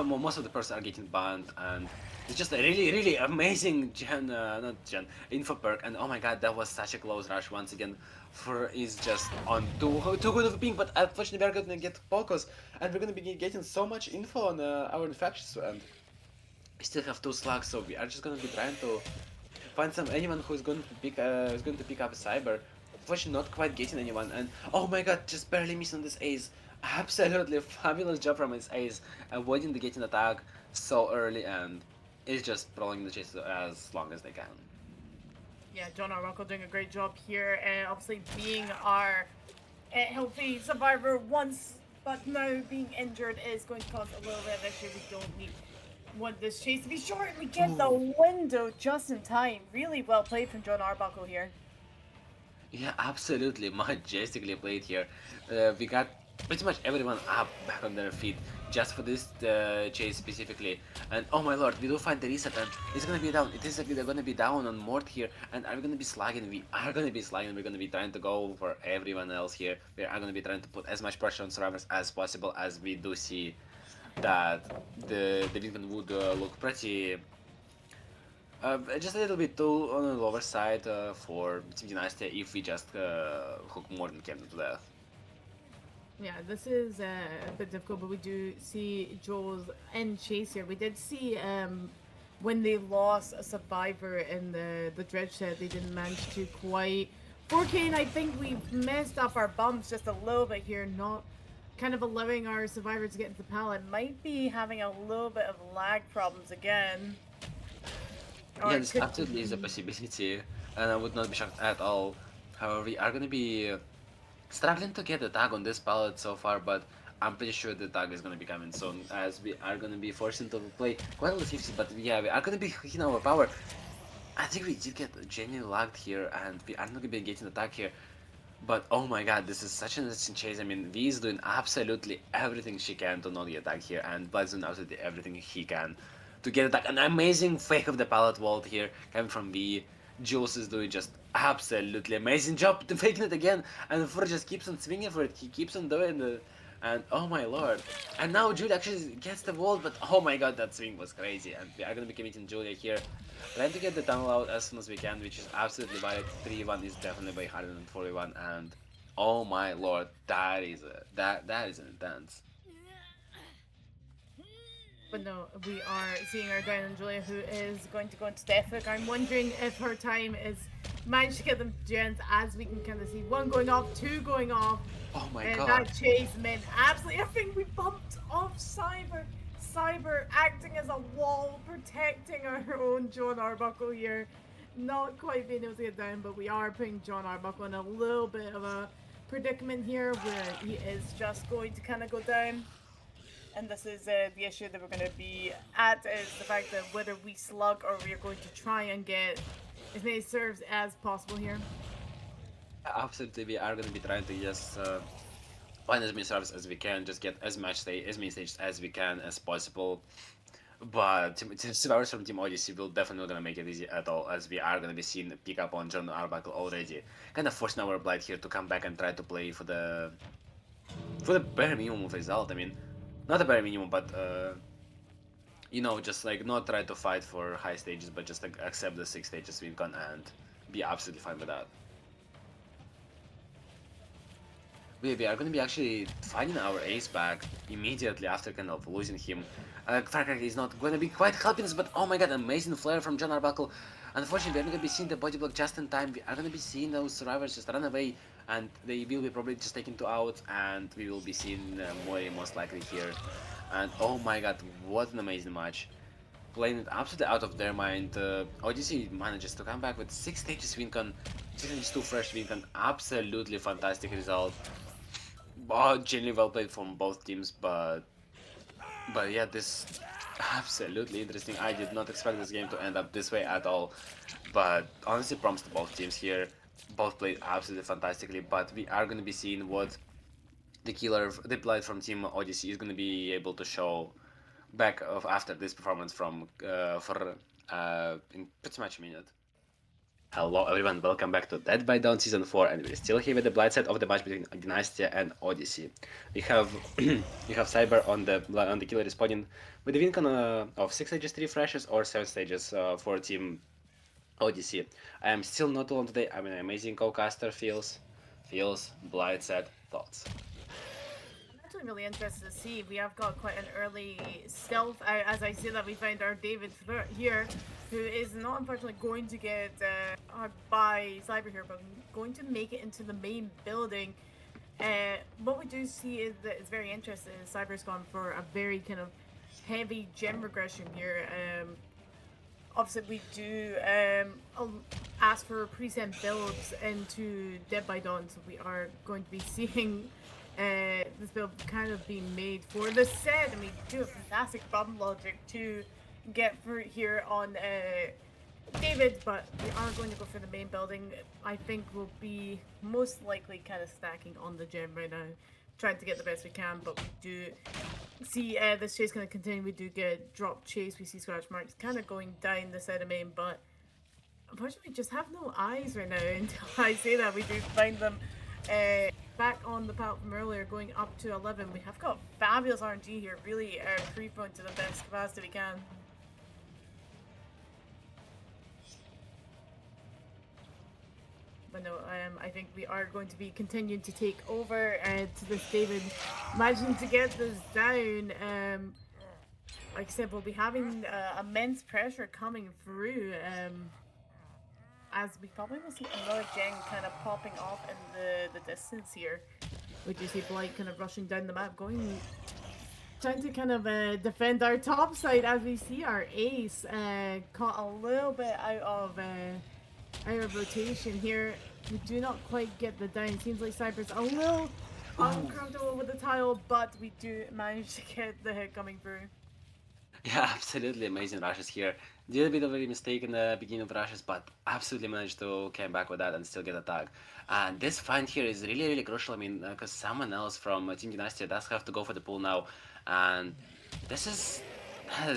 Speaker 2: most of the perks are getting banned, and it's just a really, really amazing not gen, info perk. And oh my god, that was such a close rush once again. For is just on too good of a ping, but unfortunately we're gonna get focus, and we're gonna be getting so much info on our Infectious, and we still have 2 slugs, so we are just gonna be trying to find anyone who's going to pick up a cyber. Unfortunately, not quite getting anyone, and oh my god, just barely missing this ace. Absolutely fabulous job from his ace, avoiding the getting attack so early, and is just prolonging the chase as long as they can.
Speaker 1: Yeah, John Arbuckle doing a great job here, and obviously being our healthy survivor once, but now being injured is going to cause a little bit of issue. We don't need want this chase to be short. We get the window just in time. Really well played from John Arbuckle here.
Speaker 2: Yeah, absolutely majestically played here. We got pretty much everyone up back on their feet. just for this chase specifically. And oh my lord, we do find the reset and it's gonna be down. It is gonna be down on Mort here. And are we gonna be slugging? We are gonna be slugging. We're gonna be trying to go for everyone else here. We are gonna be trying to put as much pressure on survivors as possible, as we do see that the Lincoln would look pretty just a little bit too on the lower side for Team Dynasty if we just hook more than Camden to death.
Speaker 1: Yeah, this is a bit difficult, but we do see Joel's in chase here. We did see when they lost a survivor in the dredge set, they didn't manage to quite 4K, and I think we messed up our bumps just a little bit here, not kind of allowing our survivors to get into the pallet. Might be having a little bit of lag problems again, or
Speaker 2: Yeah,
Speaker 1: it
Speaker 2: this
Speaker 1: could
Speaker 2: absolutely is a
Speaker 1: be.
Speaker 2: possibility, and I would not be shocked at all. However, we are gonna be struggling to get the tag on this palette so far, but I'm pretty sure the tag is gonna be coming soon, as we are gonna be forced to play quite a lot of 50s, but yeah, we are gonna be hitting our power. I think we did get genuinely lagged here, and we are not gonna be getting the tag here. But oh my god, this is such an interesting chase. I mean, V is doing absolutely everything she can to not get attacked here, and Blood's doing absolutely everything he can to get attacked. An amazing fake of the pallet vault here coming from V. Jules is doing just absolutely amazing job to faking it again, and Fur just keeps on swinging for it. He keeps on doing it, and oh my lord. And now Julia actually gets the vault, but oh my god, that swing was crazy, and we are gonna be committing Julia here. Trying to get the tunnel out as soon as we can, which is absolutely valid. 3-1 is definitely way harder than 41, and oh my lord, that is intense.
Speaker 1: But no, we are seeing our Diana and Julia, who is going to go into Deathwick. I'm wondering if her time is managed to get them gens, as we can kind of see one going off, two going off,
Speaker 2: Oh my
Speaker 1: and
Speaker 2: god.
Speaker 1: that chase meant absolutely everything. We bumped off Cyber. Cyber acting as a wall, protecting our own John Arbuckle here. Not quite being able to get down, but we are putting John Arbuckle in a little bit of a predicament here where he is just going to kind of go down. And this is the issue that we're going to be at, is the fact that whether we slug or we are going to try and get as many serves as possible here.
Speaker 2: Absolutely, we are gonna be trying to just find as many serves as we can, just get as many stages as we can as possible. But survivors from Team Odyssey will definitely not gonna make it easy at all, as we are gonna be seeing pick up on John Arbuckle already, kind of forcing our Blight here to come back and try to play for the bare minimum of result. I mean, not a bare minimum, but just like not try to fight for high stages, but just like accept the 6 stages win con and be absolutely fine with that. We are gonna be actually finding our ace back immediately after kind of losing him. Firecracker is not gonna be quite helping us, but oh my god, amazing flare from John Arbuckle. Unfortunately, we're not gonna be seeing the body block just in time. We are gonna be seeing those survivors just run away, and they will be probably just taken to out, and we will be seeing Mori most likely here. And oh my god, what an amazing match. Playing it absolutely out of their mind. Odyssey manages to come back with 6 stages win con, 6 stages 2 fresh win con. Absolutely fantastic result. Genuinely well played from both teams, but yeah, this absolutely interesting. I did not expect this game to end up this way at all, but honestly, props to both teams here. Both played absolutely fantastically, but we are gonna be seeing what the Blight from Team Odyssey is gonna be able to show back of after this performance from for in pretty much a minute. Hello everyone, welcome back to Dead by Dawn Season 4, and we're still here with the blind side of the match between Dinastia and Odyssey. We have we have Cyber on the killer responding with the win con of 6 stages 3 flashes or 7 stages for Team Odyssey. I am still not alone today. I'm an amazing co-caster. Feels blind set thoughts.
Speaker 1: I'm actually really interested to see. We have got quite an early stealth. As I see that we find our David here, who is not unfortunately going to get hugged by Cyber here, but going to make it into the main building. What we do see is that it's very interesting. Cyber's gone for a very kind of heavy gem regression here. Obviously, we do ask for present builds into Dead by Dawn, so we are going to be seeing this build kind of being made for the set, and we do a fantastic button logic to get for here on David, but we are going to go for the main building. I think we'll be most likely kind of stacking on the gem right now trying to get the best we can, but we do see this chase going to continue. We do get drop chase. We see scratch marks kind of going down the side of main, but unfortunately, we just have no eyes right now. Until I say that, we do find them back on the pallet from earlier, going up to 11. We have got fabulous RNG here, really free flowing to the best capacity we can. But no, I think we are going to be continuing to take over to this David. Managing to get this down. Like I said, we'll be having immense pressure coming through. As we probably will see another gen kind of popping off in the distance here. We do see Blight kind of rushing down the map, trying to kind of defend our top side as we see our ace caught a little bit out of rotation here. We do not quite get the down. Seems like Cyber's a little uncomfortable with the tile, but we do manage to get the hit coming through.
Speaker 2: Yeah, absolutely amazing rushes here. Did a bit of a mistake in the beginning of rushes, but absolutely managed to come back with that and still get a tag. And this find here is really, really crucial. I mean, because someone else from Team Dinastia does have to go for the pull now, and this is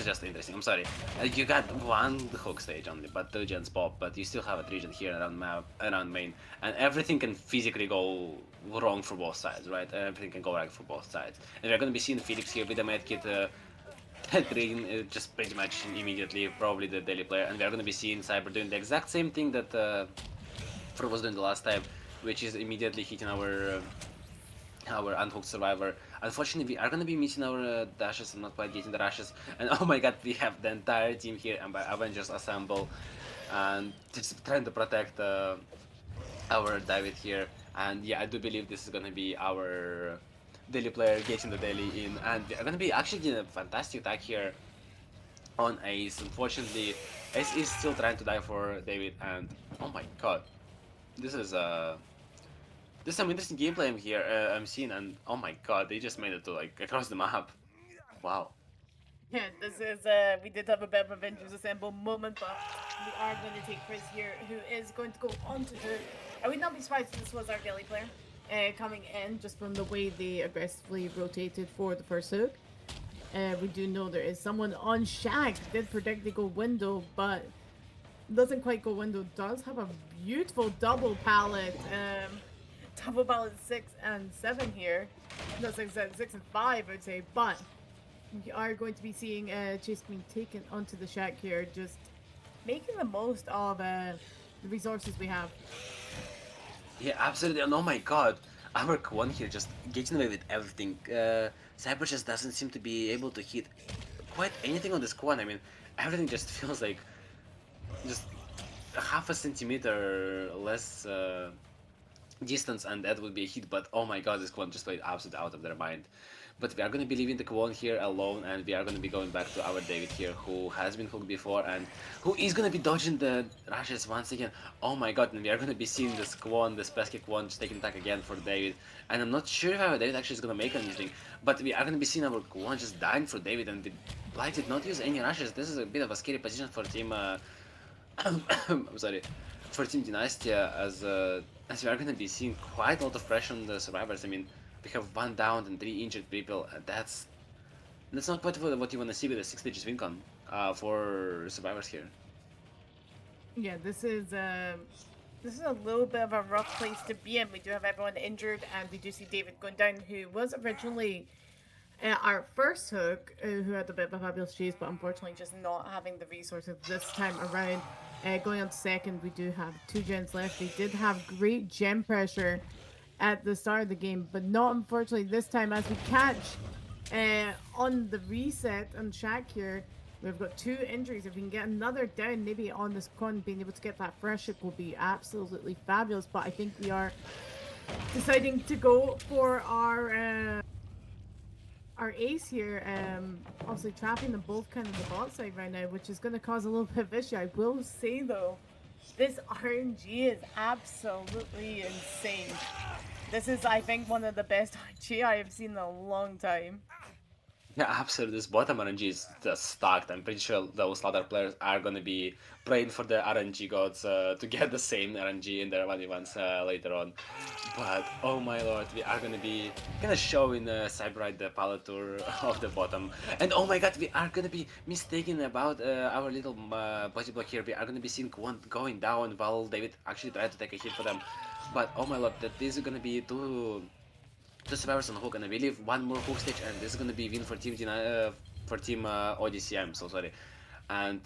Speaker 2: just interesting. I'm sorry. You got one hook stage only, but two gens pop, but you still have a 3 gen here around main, and everything can physically go wrong for both sides, right? Everything can go right for both sides. And we're gonna be seeing Felix here with the medkit. Drain just pretty much immediately, probably the daily player, and we are gonna be seeing Cyber doing the exact same thing that Fro was doing the last time, which is immediately hitting our unhooked survivor. Unfortunately, we are gonna be missing our dashes and not quite getting the rushes. And oh my god, we have the entire team here and by Avengers assemble and just trying to protect our David here. And yeah, I do believe this is gonna be our daily player getting the daily in, and we're gonna be actually doing a fantastic attack here on Ace. Unfortunately, Ace is still trying to die for David, and oh my god, this is there's some interesting gameplay I'm seeing, and oh my god, they just made it to like across the map. Wow.
Speaker 1: Yeah, this is we did have a bit of Avengers Assemble moment, but we are going to take Chris here, who is going to go on to do. I would not be surprised if this was our daily player coming in, just from the way they aggressively rotated for the first hook. We do know there is someone on Shag. Did predict they go window, but doesn't quite go window. Does have a beautiful double pallet. Double pallet 6 and 7 here. No, 6 and 5, I would say. But we are going to be seeing Chase being taken onto the shack here, just making the most of the resources we have.
Speaker 2: Yeah, absolutely. And oh my god, our Kwon here just getting away with everything. Cyber just doesn't seem to be able to hit quite anything on this Kwon. I mean, everything just feels like just half a centimeter less distance, and that would be a hit. But oh my god, this Kwon just played absolutely out of their mind. But we are going to be leaving the Kwon here alone, and we are going to be going back to our David here, who has been hooked before and who is going to be dodging the rushes once again. Oh my god, and we are going to be seeing this Kwon, this pesky Kwon, just taking attack again for David. And I'm not sure if our David actually is going to make anything, but we are going to be seeing our Kwon just dying for David, and the Blight did not use any rushes. This is a bit of a scary position for Team... I'm sorry, for Team Dinastia, as we are going to be seeing quite a lot of pressure on the survivors. I mean, we have 1 down and 3 injured people. That's not quite what you want to see with a 6 stages win con for survivors here.
Speaker 1: Yeah, this is a little bit of a rough place to be in. We do have everyone injured, and we do see David going down, who was originally our first hook, who had a bit of a fabulous chase, but unfortunately just not having the resources this time around. Going on to second, we do have 2 gens left. They did have great gem pressure at the start of the game, but not unfortunately this time, as we catch on the reset and Shaq here. We've got 2 injuries. If we can get another down, maybe on this con, being able to get that fresh hit will be absolutely fabulous. But I think we are deciding to go for our ace here, obviously trapping them both kind of the bot side right now, which is going to cause a little bit of issue. I will say though, this RNG is absolutely insane. This is, I think, one of the best RNG I have seen in a long time.
Speaker 2: Yeah, absolutely. This bottom RNG is just stacked. I'm pretty sure those other players are gonna be praying for the RNG gods to get the same RNG in their one events later on. But oh my lord, we are gonna be gonna show in Cyberite the palette tour of the bottom, and oh my god, we are gonna be mistaken about our little body block here. We are gonna be seeing one going down while David actually tried to take a hit for them. But oh my lord, that this is gonna be two survivors on hook, and I believe one more hook stage, and this is gonna be win for team Odyssey. I'm so sorry, and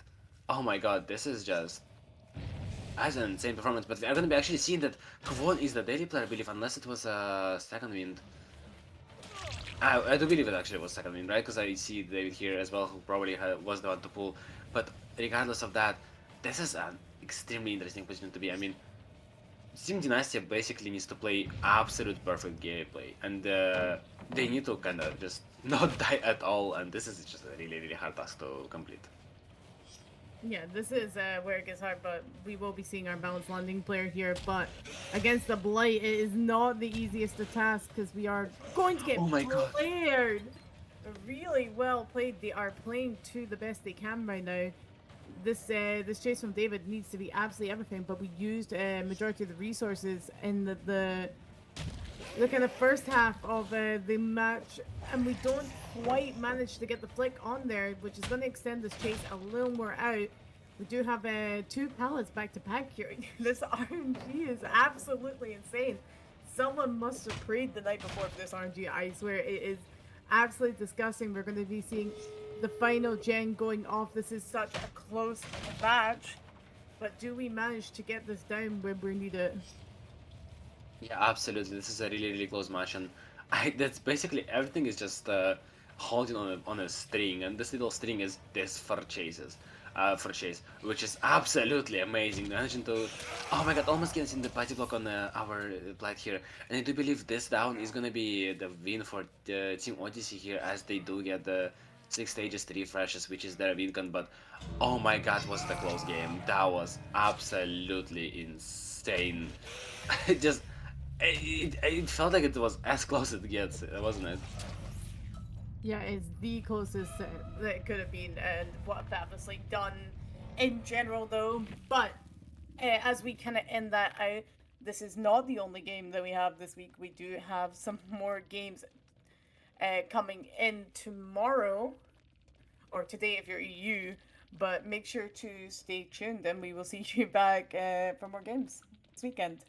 Speaker 2: oh my god, this is just as an insane performance. But we are gonna be actually seeing that Kvon is the daily player, I believe, unless it was a second wind. I do believe it actually was second wind, right? Because I see David here as well, who probably was the one to pull. But regardless of that, this is an extremely interesting position to be. I mean, Team Dynastia basically needs to play absolute perfect gameplay, and they need to kind of just not die at all. And this is just a really, really hard task to complete.
Speaker 1: Yeah, this is where it gets hard, but we will be seeing our balanced landing player here. But against the Blight, it is not the easiest of tasks because we are going to get
Speaker 2: Oh my god.
Speaker 1: flared. Really well played. They are playing to the best they can right now. This chase from David needs to be absolutely everything, but we used a majority of the resources in the kind of first half of the match, and we don't quite manage to get the flick on there, which is going to extend this chase a little more out. We do have two pallets back to back here. This RNG is absolutely insane. Someone must have prayed the night before for this RNG. I swear it is absolutely disgusting. We're going to be seeing the final gen going off. This is such a close match. But do we manage to get this down when we need it?
Speaker 2: Yeah, absolutely. This is a really, really close match, and that's basically everything is just holding on a string, and this little string is this for chase, which is absolutely amazing. Imagine to, oh my god, almost getting in the party block on our blight here, and I do believe this down is gonna be the win for Team Odyssey here, as they do get the 6 stages, 3 refreshes, which is their win con. But oh my god, was it a close game? That was absolutely insane. It just it felt like it was as close as it gets, wasn't it?
Speaker 1: Yeah, it's the closest that it could have been, and what famously done in general, though. But as we kind of end that out, this is not the only game that we have this week. We do have some more games coming in tomorrow or today if you're EU. But make sure to stay tuned, and we will see you back for more games this weekend.